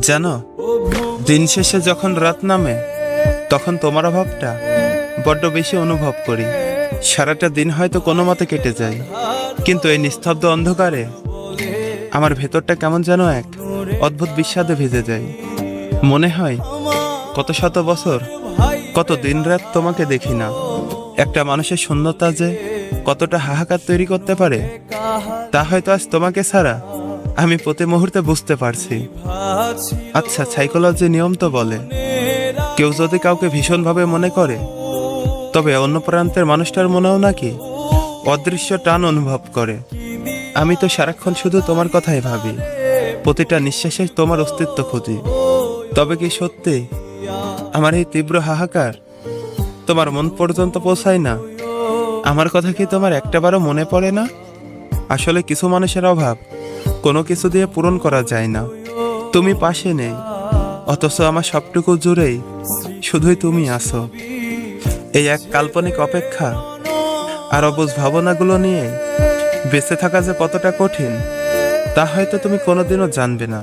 জানো, দিন শেষে যখন রাত নামে তখন তোমার অভাবটা বড্ড বেশি অনুভব করি। সারাটা দিন হয়তো কোনো মতে কেটে যায়, কিন্তু এই নিস্তব্ধ অন্ধকারে আমার ভেতরটা কেমন যেন এক অদ্ভুত বিষাদে ভিজে যায়। মনে হয় কত শত বছর, কত দিন রাত তোমাকে দেখি না। একটা মানুষের শূন্যতা যে কতটা হাহাকার তৈরি করতে পারে তা হয়তো আজ তোমাকে ছাড়া আমি প্রতি মুহূর্তে বুঝতে পারছি। আচ্ছা, সাইকোলজি নিয়ম তো বলে কেউ যদি কাউকে ভীষণভাবে মনে করে তবে অন্য প্রান্তের মানুষটার মনেও নাকি অদৃশ্য টান অনুভব করে। আমি তো সারাক্ষণ শুধু তোমার কথাই ভাবি, প্রতিটা নিঃশ্বাসে তোমার অস্তিত্ব খুঁজি। তবে কি সত্যি আমার এই তীব্র হাহাকার তোমার মন পর্যন্ত পৌঁছায় না? আমার কথা কি তোমার একটাবারও মনে পড়ে না? আসলে কিছু মানুষের অভাব কোনো কিছু দিয়ে পূরণ করা যায় না। তুমি পাশে নেই, অথচ আমার সবটুকু জুড়েই শুধুই তুমি আছো। এই এক কাল্পনিক অপেক্ষা আর অবুঝ ভাবনাগুলো নিয়ে বেঁচে থাকা যে কতটা কঠিন তা হয়তো তুমি কোনোদিনও জানবে না।